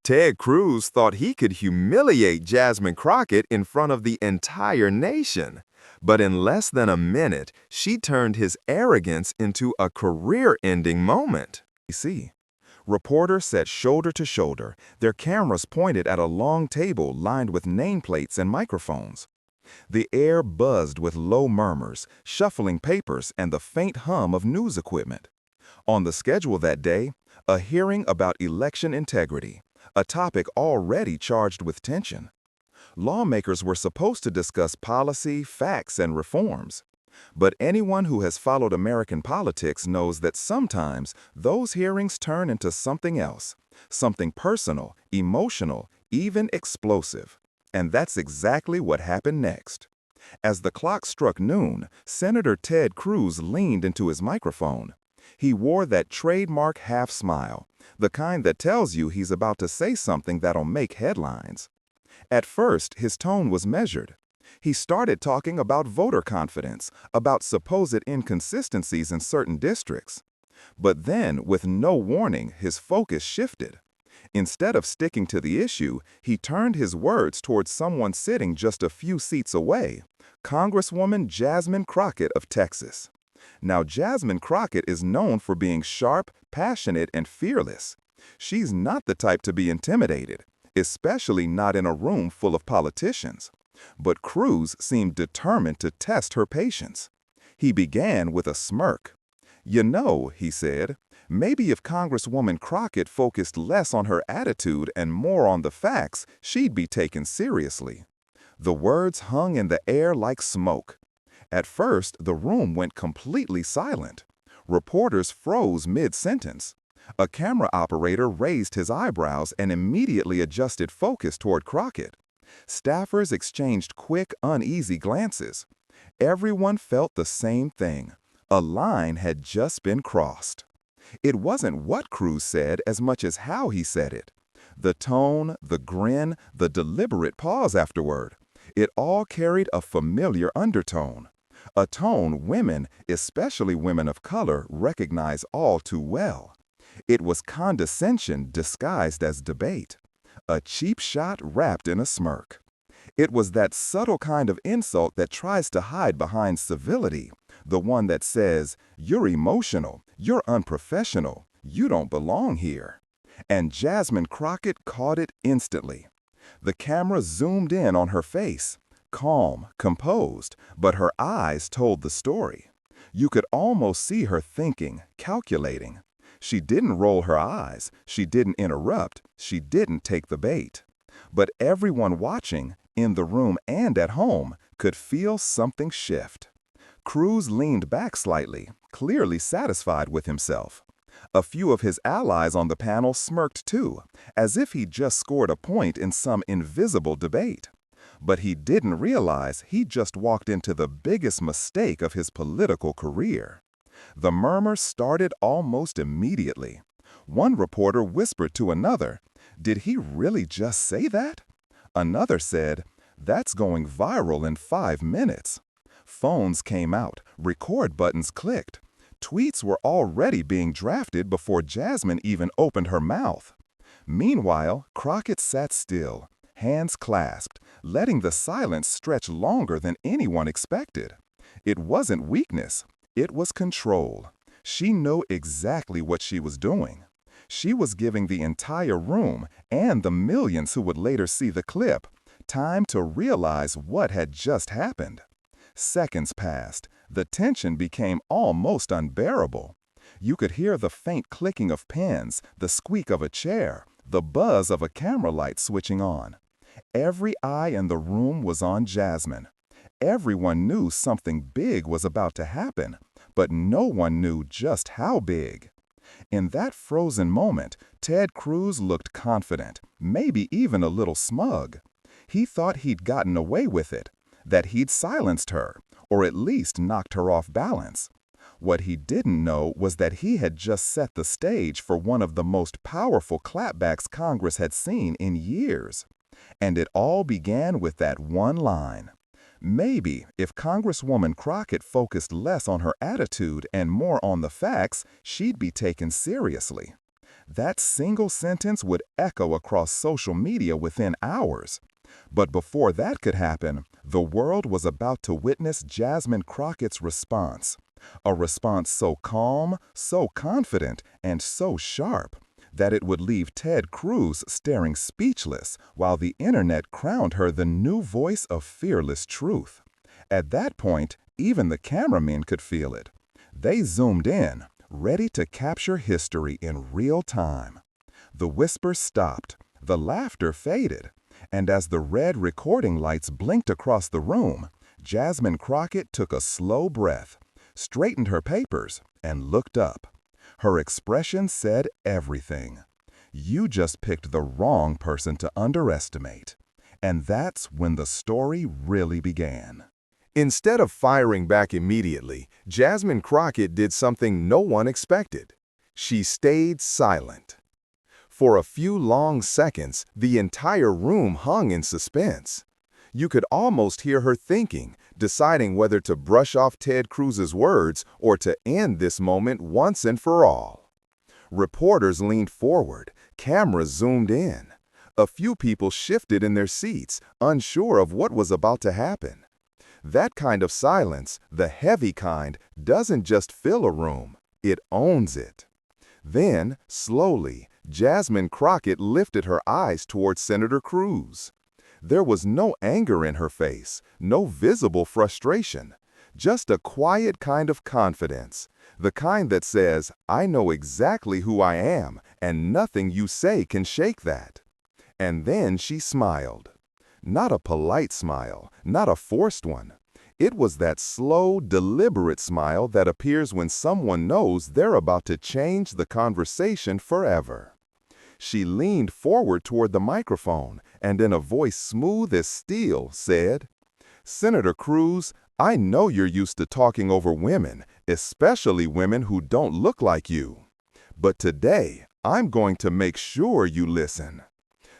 Ted Cruz thought he could humiliate Jasmine Crockett in front of the entire nation. But in less than a minute, she turned his arrogance into a career-ending moment. See, reporters sat shoulder to shoulder, their cameras pointed at a long table lined with nameplates and microphones. The air buzzed with low murmurs, shuffling papers, and the faint hum of news equipment. On the schedule that day, a hearing about election integrity, a topic already charged with tension. Lawmakers were supposed to discuss policy, facts, and reforms. But anyone who has followed American politics knows that sometimes those hearings turn into something else, something personal, emotional, even explosive. And that's exactly what happened next. As the clock struck noon, Senator Ted Cruz leaned into his microphone. He wore that trademark half smile, the kind that tells you he's about to say something that'll make headlines. At first, his tone was measured. He started talking about voter confidence, about supposed inconsistencies in certain districts. But then, with no warning, his focus shifted. Instead of sticking to the issue, he turned his words towards someone sitting just a few seats away, Congresswoman Jasmine Crockett of Texas. Now, Jasmine Crockett is known for being sharp, passionate, and fearless. She's not the type to be intimidated, especially not in a room full of politicians. But Cruz seemed determined to test her patience. He began with a smirk. "You know," he said, "maybe if Congresswoman Crockett focused less on her attitude and more on the facts, she'd be taken seriously." The words hung in the air like smoke. At first, the room went completely silent. Reporters froze mid-sentence. A camera operator raised his eyebrows and immediately adjusted focus toward Crockett. Staffers exchanged quick, uneasy glances. Everyone felt the same thing. A line had just been crossed. It wasn't what Cruz said as much as how he said it. The tone, the grin, the deliberate pause afterward. It all carried a familiar undertone. A tone women, especially women of color, recognize all too well. It was condescension disguised as debate. A cheap shot wrapped in a smirk. It was that subtle kind of insult that tries to hide behind civility, the one that says, "You're emotional, you're unprofessional, you don't belong here." And Jasmine Crockett caught it instantly. The camera zoomed in on her face, calm, composed, but her eyes told the story. You could almost see her thinking, calculating. She didn't roll her eyes, she didn't interrupt, she didn't take the bait. But everyone watching, in the room and at home, could feel something shift. Cruz leaned back slightly, clearly satisfied with himself. A few of his allies on the panel smirked too, as if he'd just scored a point in some invisible debate. But he didn't realize he'd just walked into the biggest mistake of his political career. The murmurs started almost immediately. One reporter whispered to another, "Did he really just say that?" Another said, "That's going viral in 5 minutes." Phones came out, record buttons clicked. Tweets were already being drafted before Jasmine even opened her mouth. Meanwhile, Crockett sat still, hands clasped, letting the silence stretch longer than anyone expected. It wasn't weakness. It was control. She knew exactly what she was doing. She was giving the entire room, and the millions who would later see the clip, time to realize what had just happened. Seconds passed. The tension became almost unbearable. You could hear the faint clicking of pens, the squeak of a chair, the buzz of a camera light switching on. Every eye in the room was on Jasmine. Everyone knew something big was about to happen, but no one knew just how big. In that frozen moment, Ted Cruz looked confident, maybe even a little smug. He thought he'd gotten away with it, that he'd silenced her, or at least knocked her off balance. What he didn't know was that he had just set the stage for one of the most powerful clapbacks Congress had seen in years. And it all began with that one line. Maybe if Congresswoman Crockett focused less on her attitude and more on the facts, she'd be taken seriously. That single sentence would echo across social media within hours. But before that could happen, the world was about to witness Jasmine Crockett's response. A response so calm, so confident, and so sharp that it would leave Ted Cruz staring speechless while the internet crowned her the new voice of fearless truth. At that point, even the cameramen could feel it. They zoomed in, ready to capture history in real time. The whispers stopped, the laughter faded, and as the red recording lights blinked across the room, Jasmine Crockett took a slow breath, straightened her papers, and looked up. Her expression said everything. You just picked the wrong person to underestimate. And that's when the story really began. Instead of firing back immediately, Jasmine Crockett did something no one expected. She stayed silent. For a few long seconds, the entire room hung in suspense. You could almost hear her thinking, deciding whether to brush off Ted Cruz's words or to end this moment once and for all. Reporters leaned forward, cameras zoomed in. A few people shifted in their seats, unsure of what was about to happen. That kind of silence, the heavy kind, doesn't just fill a room, it owns it. Then, slowly, Jasmine Crockett lifted her eyes towards Senator Cruz. There was no anger in her face, no visible frustration, just a quiet kind of confidence, the kind that says, I know exactly who I am, and nothing you say can shake that. And then she smiled. Not a polite smile, not a forced one. It was that slow, deliberate smile that appears when someone knows they're about to change the conversation forever. She leaned forward toward the microphone and in a voice smooth as steel said, Senator Cruz, I know you're used to talking over women, especially women who don't look like you. But today, I'm going to make sure you listen.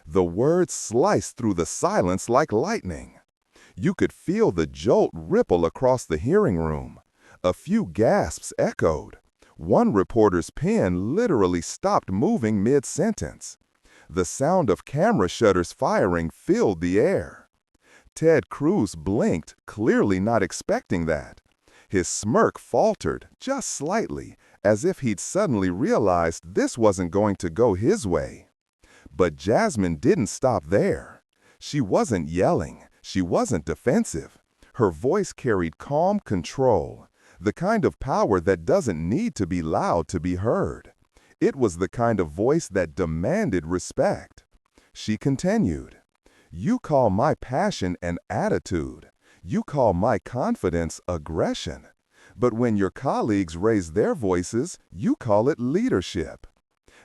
The words sliced through the silence like lightning. You could feel the jolt ripple across the hearing room. A few gasps echoed. One reporter's pen literally stopped moving mid-sentence. The sound of camera shutters firing filled the air. Ted Cruz blinked, clearly not expecting that. His smirk faltered, just slightly, as if he'd suddenly realized this wasn't going to go his way. But Jasmine didn't stop there. She wasn't yelling. She wasn't defensive. Her voice carried calm control, the kind of power that doesn't need to be loud to be heard. It was the kind of voice that demanded respect. She continued, You call my passion an attitude. You call my confidence aggression. But when your colleagues raise their voices, you call it leadership.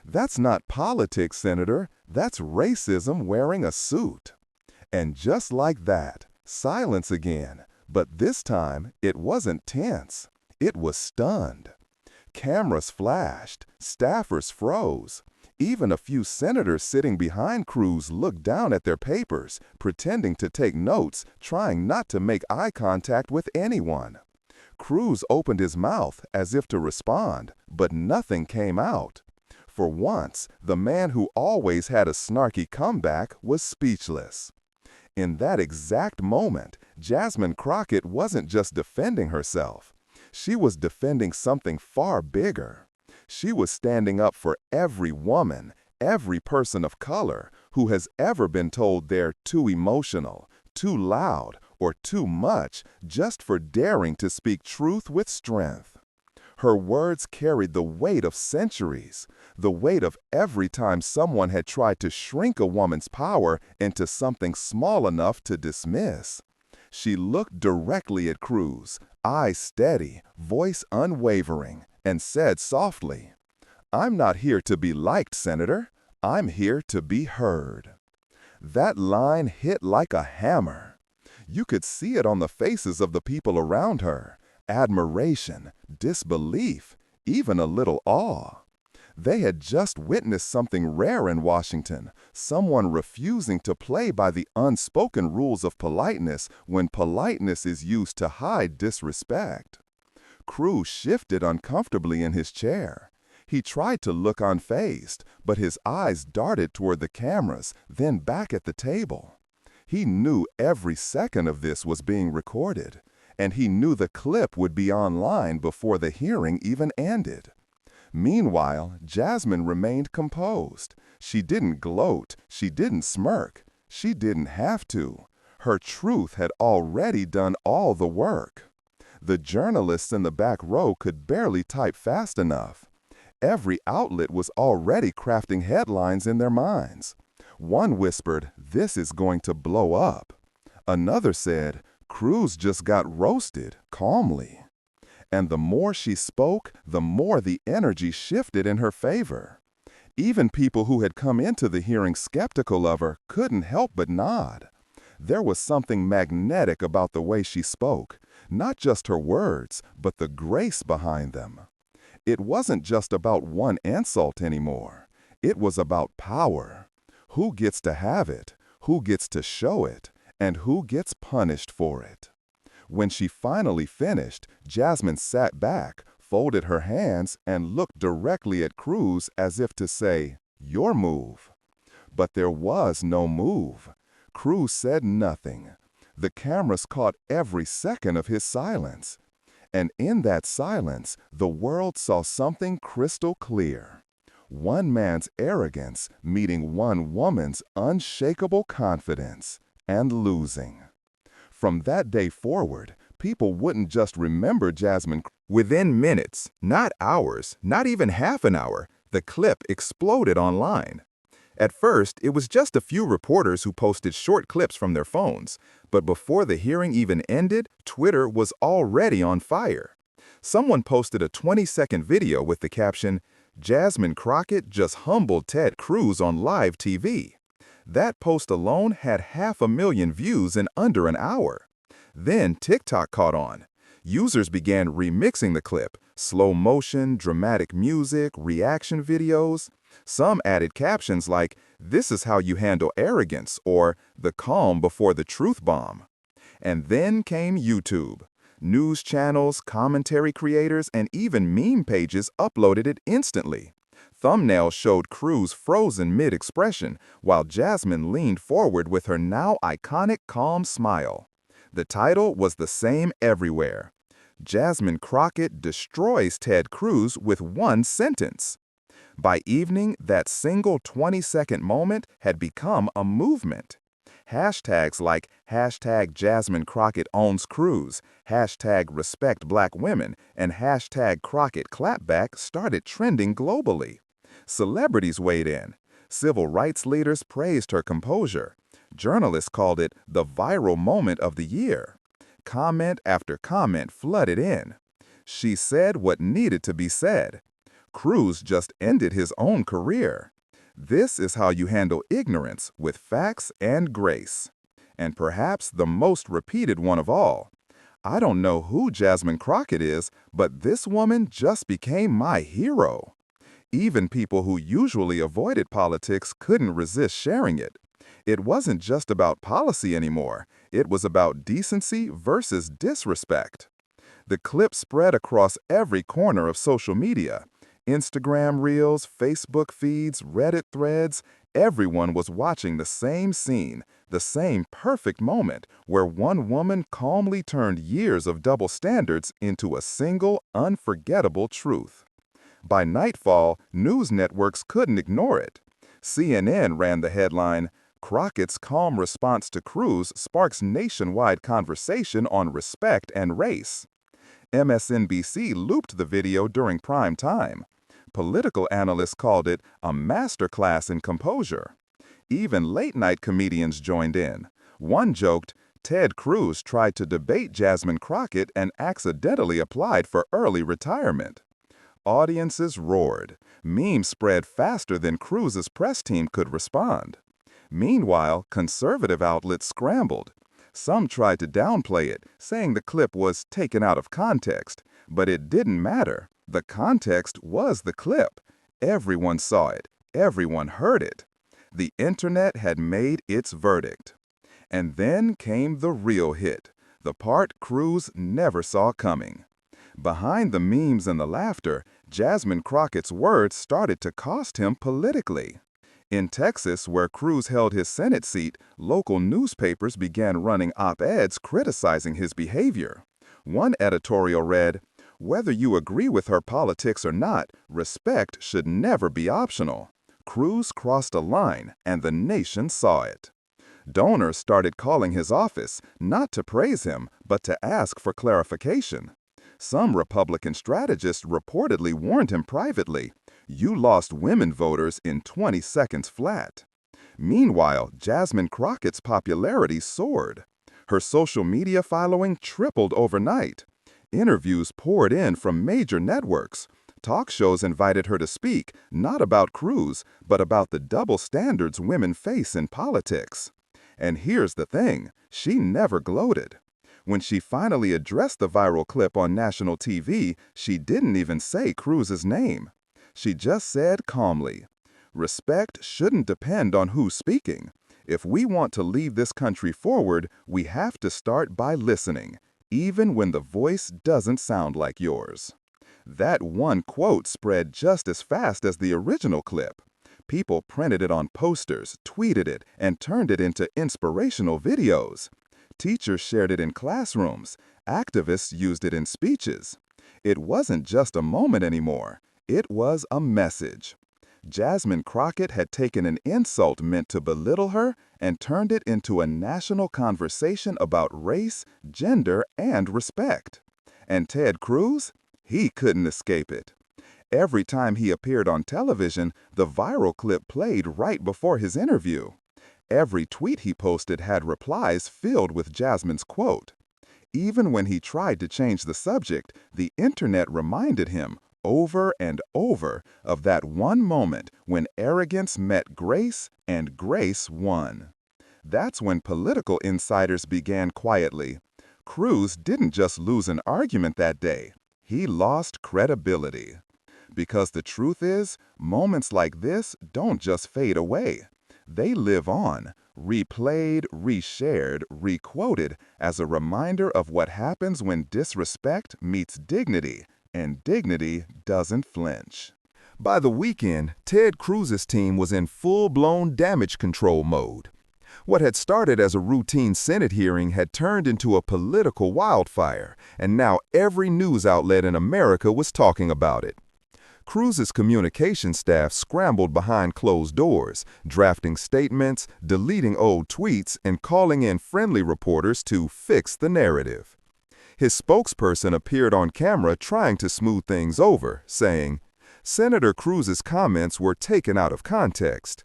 That's not politics, Senator. That's racism wearing a suit. And just like that, silence again. But this time, it wasn't tense. It was stunned. Cameras flashed. Staffers froze. Even a few senators sitting behind Cruz looked down at their papers, pretending to take notes, trying not to make eye contact with anyone. Cruz opened his mouth as if to respond, but nothing came out. For once, the man who always had a snarky comeback was speechless. In that exact moment, Jasmine Crockett wasn't just defending herself. She was defending something far bigger. She was standing up for every woman, every person of color who has ever been told they're too emotional, too loud, or too much just for daring to speak truth with strength. Her words carried the weight of centuries, the weight of every time someone had tried to shrink a woman's power into something small enough to dismiss. She looked directly at Cruz, eyes steady, voice unwavering, and said softly, I'm not here to be liked, Senator. I'm here to be heard. That line hit like a hammer. You could see it on the faces of the people around her. Admiration, disbelief, even a little awe. They had just witnessed something rare in Washington, someone refusing to play by the unspoken rules of politeness when politeness is used to hide disrespect. Cruz shifted uncomfortably in his chair. He tried to look unfazed, but his eyes darted toward the cameras, then back at the table. He knew every second of this was being recorded, and he knew the clip would be online before the hearing even ended. Meanwhile, Jasmine remained composed. She didn't gloat, she didn't smirk, she didn't have to. Her truth had already done all the work. The journalists in the back row could barely type fast enough. Every outlet was already crafting headlines in their minds. One whispered, "This is going to blow up." Another said, "Cruz just got roasted," calmly. And the more she spoke, the more the energy shifted in her favor. Even people who had come into the hearing skeptical of her couldn't help but nod. There was something magnetic about the way she spoke, not just her words, but the grace behind them. It wasn't just about one insult anymore. It was about power. Who gets to have it, who gets to show it, and who gets punished for it. When she finally finished, Jasmine sat back, folded her hands, and looked directly at Cruz as if to say, "Your move." But there was no move. Cruz said nothing. The cameras caught every second of his silence. And in that silence, the world saw something crystal clear. One man's arrogance meeting one woman's unshakable confidence and losing. From that day forward, people wouldn't just remember Jasmine. Within minutes, not hours, not even half an hour, the clip exploded online. At first, it was just a few reporters who posted short clips from their phones, but before the hearing even ended, Twitter was already on fire. Someone posted a 20-second video with the caption, "Jasmine Crockett just humbled Ted Cruz on live TV." That post alone had 500,000 views in under an hour. Then TikTok caught on. Users began remixing the clip, slow motion, dramatic music, reaction videos. Some added captions like, "This is how you handle arrogance," or "The calm before the truth bomb." And then came YouTube. News channels, commentary creators, and even meme pages uploaded it instantly. Thumbnails showed Cruz frozen mid-expression, while Jasmine leaned forward with her now iconic calm smile. The title was the same everywhere. Jasmine Crockett destroys Ted Cruz with one sentence. By evening, that single 20-second moment had become a movement. Hashtags like hashtag Jasmine Crockett owns Cruz, hashtag respect black women, and hashtag Crockett clapback started trending globally. Celebrities weighed in. Civil rights leaders praised her composure. Journalists called it the viral moment of the year. Comment after comment flooded in. She said what needed to be said. Cruz just ended his own career. This is how you handle ignorance with facts and grace. And perhaps the most repeated one of all. "I don't know who Jasmine Crockett is, but this woman just became my hero." Even people who usually avoided politics couldn't resist sharing it. It wasn't just about policy anymore. It was about decency versus disrespect. The clip spread across every corner of social media. Instagram Reels, Facebook feeds, Reddit threads, everyone was watching the same scene, the same perfect moment where one woman calmly turned years of double standards into a single, unforgettable truth. By nightfall, news networks couldn't ignore it. CNN ran the headline, "Crockett's calm response to Cruz sparks nationwide conversation on respect and race." MSNBC looped the video during prime time. Political analysts called it a masterclass in composure. Even late-night comedians joined in. One joked, "Ted Cruz tried to debate Jasmine Crockett and accidentally applied for early retirement." Audiences roared. Memes spread faster than Cruz's press team could respond. Meanwhile, conservative outlets scrambled. Some tried to downplay it, saying the clip was taken out of context. But it didn't matter. The context was the clip. Everyone saw it. Everyone heard it. The internet had made its verdict. And then came the real hit, the part Cruz never saw coming. Behind the memes and the laughter, Jasmine Crockett's words started to cost him politically. In Texas, where Cruz held his Senate seat, local newspapers began running op-eds criticizing his behavior. One editorial read, "Whether you agree with her politics or not, respect should never be optional." Cruz crossed a line, and the nation saw it. Donors started calling his office, not to praise him, but to ask for clarification. Some Republican strategists reportedly warned him privately, "You lost women voters in 20 seconds flat." Meanwhile, Jasmine Crockett's popularity soared. Her social media following tripled overnight. Interviews poured in from major networks. Talk shows invited her to speak, not about Cruz, but about the double standards women face in politics. And here's the thing, she never gloated. When she finally addressed the viral clip on national TV, she didn't even say Cruz's name. She just said calmly, "Respect shouldn't depend on who's speaking. If we want to lead this country forward, we have to start by listening, even when the voice doesn't sound like yours." That one quote spread just as fast as the original clip. People printed it on posters, tweeted it, and turned it into inspirational videos. Teachers shared it in classrooms. Activists used it in speeches. It wasn't just a moment anymore. It was a message. Jasmine Crockett had taken an insult meant to belittle her and turned it into a national conversation about race, gender, and respect. And Ted Cruz? He couldn't escape it. Every time he appeared on television, the viral clip played right before his interview. Every tweet he posted had replies filled with Jasmine's quote. Even when he tried to change the subject, the internet reminded him, over and over, of that one moment when arrogance met grace and grace won. That's when political insiders began quietly. Cruz didn't just lose an argument that day, he lost credibility. Because the truth is, moments like this don't just fade away. They live on, replayed, reshared, requoted as a reminder of what happens when disrespect meets dignity, and dignity doesn't flinch. By the weekend, Ted Cruz's team was in full-blown damage control mode. What had started as a routine Senate hearing had turned into a political wildfire, and now every news outlet in America was talking about it. Cruz's communication staff scrambled behind closed doors, drafting statements, deleting old tweets, and calling in friendly reporters to fix the narrative. His spokesperson appeared on camera trying to smooth things over, saying, "Senator Cruz's comments were taken out of context."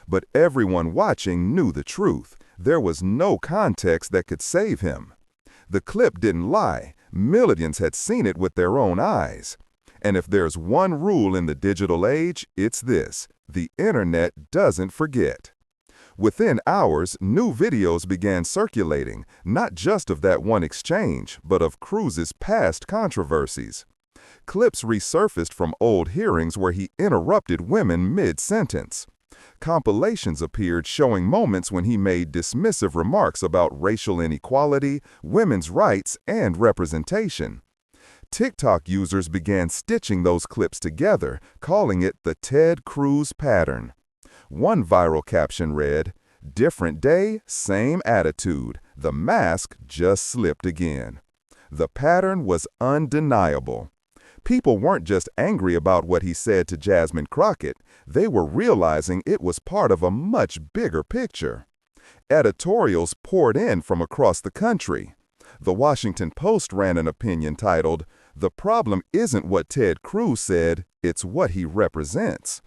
But everyone watching knew the truth. There was no context that could save him. The clip didn't lie. Millions had seen it with their own eyes. And if there's one rule in the digital age, it's this: the internet doesn't forget. Within hours, new videos began circulating, not just of that one exchange, but of Cruz's past controversies. Clips resurfaced from old hearings where he interrupted women mid-sentence. Compilations appeared showing moments when he made dismissive remarks about racial inequality, women's rights, and representation. TikTok users began stitching those clips together, calling it the Ted Cruz pattern. One viral caption read, "Different day, same attitude. The mask just slipped again." The pattern was undeniable. People weren't just angry about what he said to Jasmine Crockett, they were realizing it was part of a much bigger picture. Editorials poured in from across the country. The Washington Post ran an opinion titled, "The problem isn't what Ted Cruz said, it's what he represents."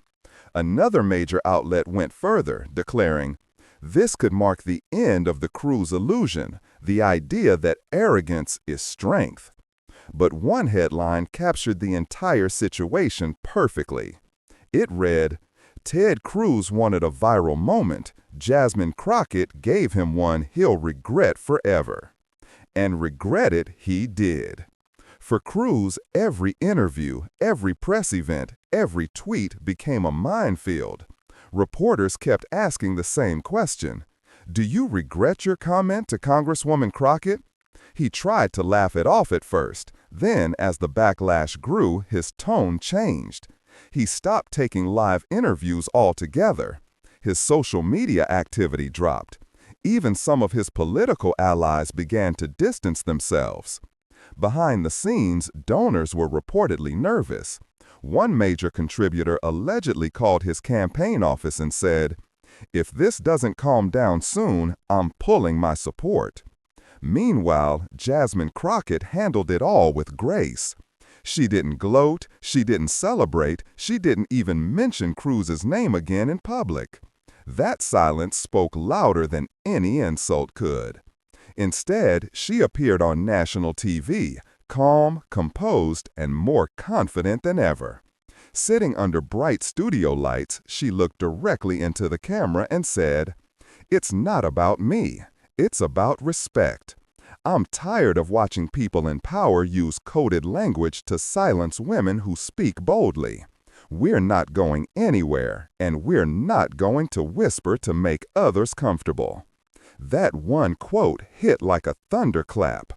Another major outlet went further, declaring, "This could mark the end of the Cruz illusion, the idea that arrogance is strength." But one headline captured the entire situation perfectly. It read, "Ted Cruz wanted a viral moment. Jasmine Crockett gave him one he'll regret forever." And regret it he did. For Cruz, every interview, every press event, every tweet became a minefield. Reporters kept asking the same question. "Do you regret your comment to Congresswoman Crockett?" He tried to laugh it off at first. Then, as the backlash grew, his tone changed. He stopped taking live interviews altogether. His social media activity dropped. Even some of his political allies began to distance themselves. Behind the scenes, donors were reportedly nervous. One major contributor allegedly called his campaign office and said, "If this doesn't calm down soon, I'm pulling my support." Meanwhile, Jasmine Crockett handled it all with grace. She didn't gloat, she didn't celebrate, she didn't even mention Cruz's name again in public. That silence spoke louder than any insult could. Instead, she appeared on national TV, calm, composed, and more confident than ever. Sitting under bright studio lights, she looked directly into the camera and said, "It's not about me. It's about respect. I'm tired of watching people in power use coded language to silence women who speak boldly. We're not going anywhere, and we're not going to whisper to make others comfortable." That one quote hit like a thunderclap.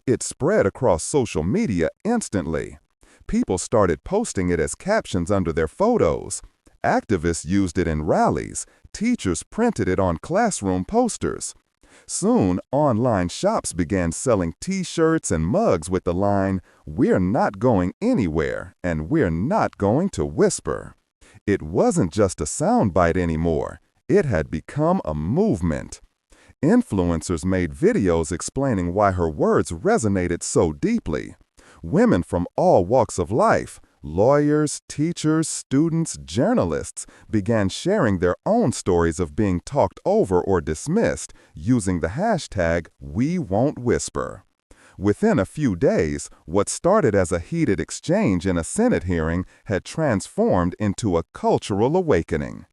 It spread across social media instantly. People started posting it as captions under their photos. Activists used it in rallies. Teachers printed it on classroom posters. Soon, online shops began selling T-shirts and mugs with the line, "We're not going anywhere, and we're not going to whisper." It wasn't just a soundbite anymore. It had become a movement. Influencers made videos explaining why her words resonated so deeply. Women from all walks of life, lawyers, teachers, students, journalists, began sharing their own stories of being talked over or dismissed using the hashtag #WeWon'tWhisper. Within a few days, what started as a heated exchange in a Senate hearing had transformed into a cultural awakening.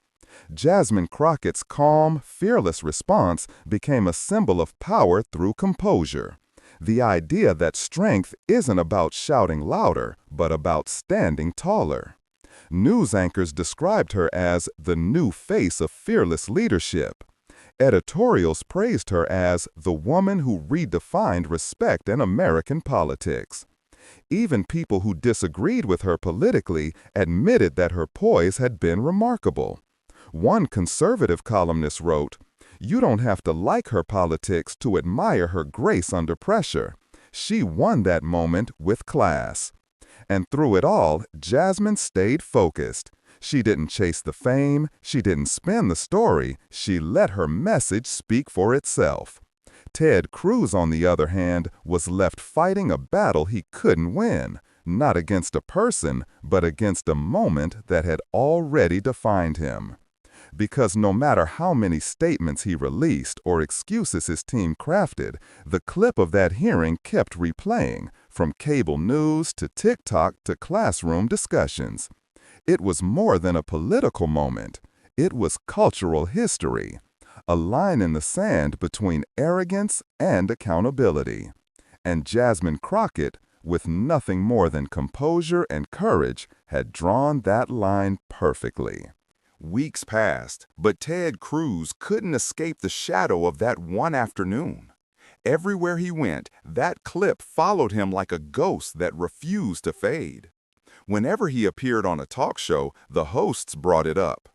Jasmine Crockett's calm, fearless response became a symbol of power through composure. The idea that strength isn't about shouting louder, but about standing taller. News anchors described her as the new face of fearless leadership. Editorials praised her as the woman who redefined respect in American politics. Even people who disagreed with her politically admitted that her poise had been remarkable. One conservative columnist wrote, "You don't have to like her politics to admire her grace under pressure. She won that moment with class." And through it all, Jasmine stayed focused. She didn't chase the fame, she didn't spin the story, she let her message speak for itself. Ted Cruz, on the other hand, was left fighting a battle he couldn't win, not against a person, but against a moment that had already defined him. Because no matter how many statements he released or excuses his team crafted, the clip of that hearing kept replaying, from cable news to TikTok to classroom discussions. It was more than a political moment. It was cultural history, a line in the sand between arrogance and accountability. And Jasmine Crockett, with nothing more than composure and courage, had drawn that line perfectly. Weeks passed, but Ted Cruz couldn't escape the shadow of that one afternoon. Everywhere he went, that clip followed him like a ghost that refused to fade. Whenever he appeared on a talk show, the hosts brought it up.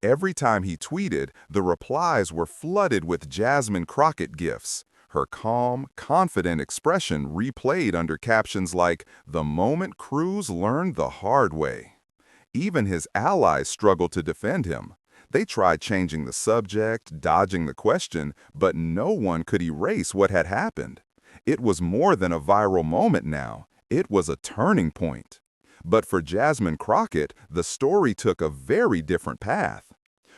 Every time he tweeted, the replies were flooded with Jasmine Crockett gifs. Her calm, confident expression replayed under captions like, "The moment Cruz learned the hard way." Even his allies struggled to defend him. They tried changing the subject, dodging the question, but no one could erase what had happened. It was more than a viral moment now. It was a turning point. But for Jasmine Crockett, the story took a very different path.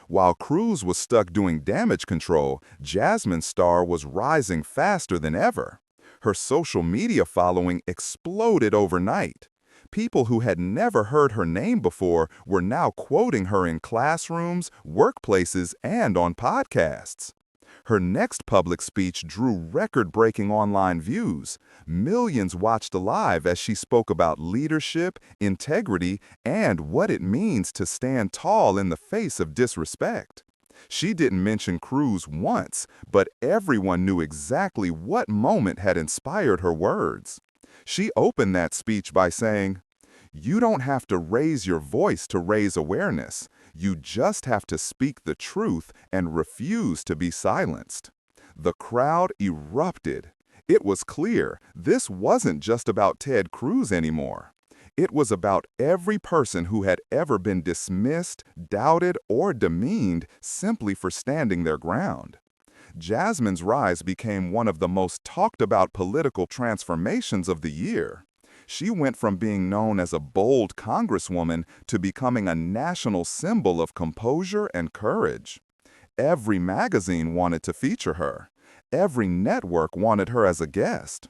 While Cruz was stuck doing damage control, Jasmine's star was rising faster than ever. Her social media following exploded overnight. People who had never heard her name before were now quoting her in classrooms, workplaces, and on podcasts. Her next public speech drew record-breaking online views. Millions watched live as she spoke about leadership, integrity, and what it means to stand tall in the face of disrespect. She didn't mention Cruz once, but everyone knew exactly what moment had inspired her words. She opened that speech by saying, "You don't have to raise your voice to raise awareness. You just have to speak the truth and refuse to be silenced." The crowd erupted. It was clear this wasn't just about Ted Cruz anymore. It was about every person who had ever been dismissed, doubted, or demeaned simply for standing their ground. Jasmine's rise became one of the most talked about political transformations of the year. She went from being known as a bold congresswoman to becoming a national symbol of composure and courage. Every magazine wanted to feature her. Every network wanted her as a guest.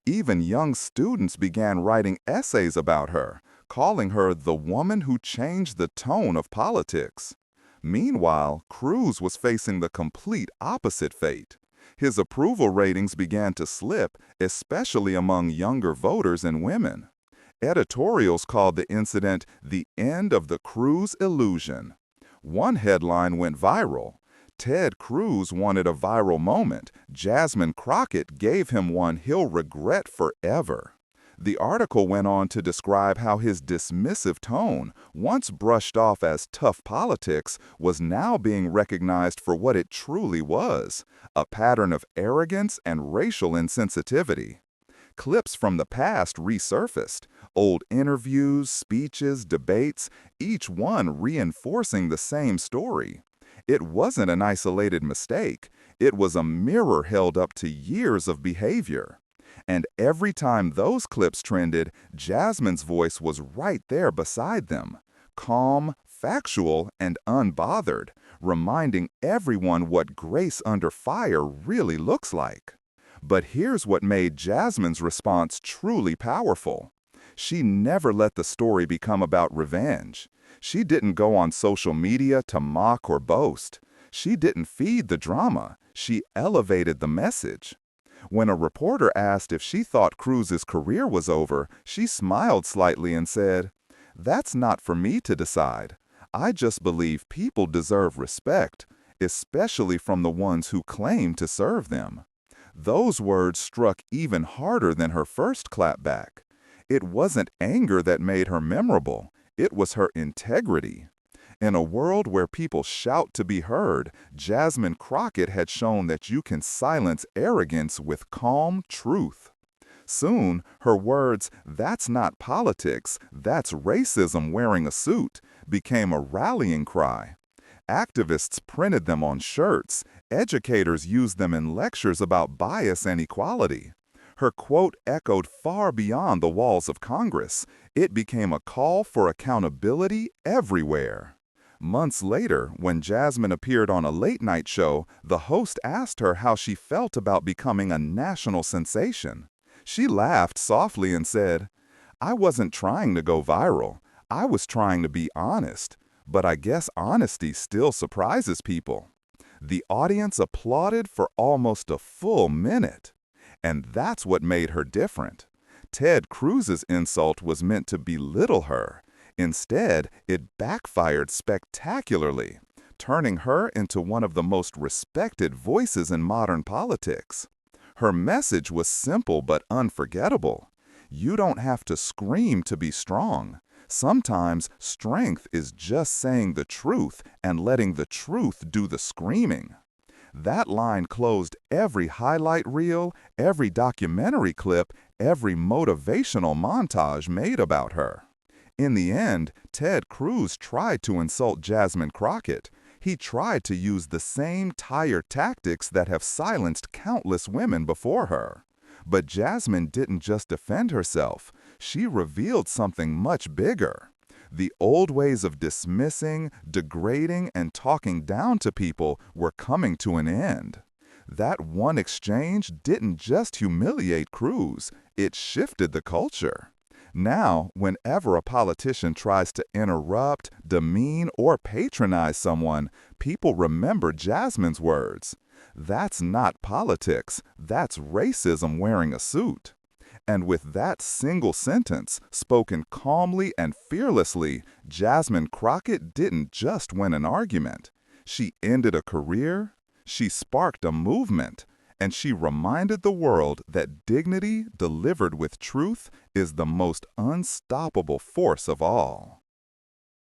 Even young students began writing essays about her, calling her the woman who changed the tone of politics. Meanwhile, Cruz was facing the complete opposite fate. His approval ratings began to slip, especially among younger voters and women. Editorials called the incident the end of the Cruz illusion. One headline went viral. Ted Cruz wanted a viral moment. Jasmine Crockett gave him one he'll regret forever. The article went on to describe how his dismissive tone, once brushed off as tough politics, was now being recognized for what it truly was, a pattern of arrogance and racial insensitivity. Clips from the past resurfaced, old interviews, speeches, debates, each one reinforcing the same story. It wasn't an isolated mistake. It was a mirror held up to years of behavior. And every time those clips trended, Jasmine's voice was right there beside them, calm, factual, and unbothered, reminding everyone what grace under fire really looks like. But here's what made Jasmine's response truly powerful. She never let the story become about revenge. She didn't go on social media to mock or boast. She didn't feed the drama. She elevated the message. When a reporter asked if she thought Cruz's career was over, she smiled slightly and said, "That's not for me to decide. I just believe people deserve respect, especially from the ones who claim to serve them." Those words struck even harder than her first clapback. It wasn't anger that made her memorable. It was her integrity. In a world where people shout to be heard, Jasmine Crockett had shown that you can silence arrogance with calm truth. Soon, her words, "That's not politics, that's racism wearing a suit," became a rallying cry. Activists printed them on shirts. Educators used them in lectures about bias and equality. Her quote echoed far beyond the walls of Congress. It became a call for accountability everywhere. Months later, when Jasmine appeared on a late-night show, the host asked her how she felt about becoming a national sensation. She laughed softly and said, "I wasn't trying to go viral. I was trying to be honest. But I guess honesty still surprises people." The audience applauded for almost a full minute. And that's what made her different. Ted Cruz's insult was meant to belittle her. Instead, it backfired spectacularly, turning her into one of the most respected voices in modern politics. Her message was simple but unforgettable. You don't have to scream to be strong. Sometimes strength is just saying the truth and letting the truth do the screaming. That line closed every highlight reel, every documentary clip, every motivational montage made about her. In the end, Ted Cruz tried to insult Jasmine Crockett. He tried to use the same tired tactics that have silenced countless women before her. But Jasmine didn't just defend herself. She revealed something much bigger. The old ways of dismissing, degrading, and talking down to people were coming to an end. That one exchange didn't just humiliate Cruz, it shifted the culture. Now, whenever a politician tries to interrupt, demean, or patronize someone, people remember Jasmine's words. That's not politics, that's racism wearing a suit. And with that single sentence, spoken calmly and fearlessly, Jasmine Crockett didn't just win an argument. She ended a career, she sparked a movement, and she reminded the world that dignity delivered with truth is the most unstoppable force of all.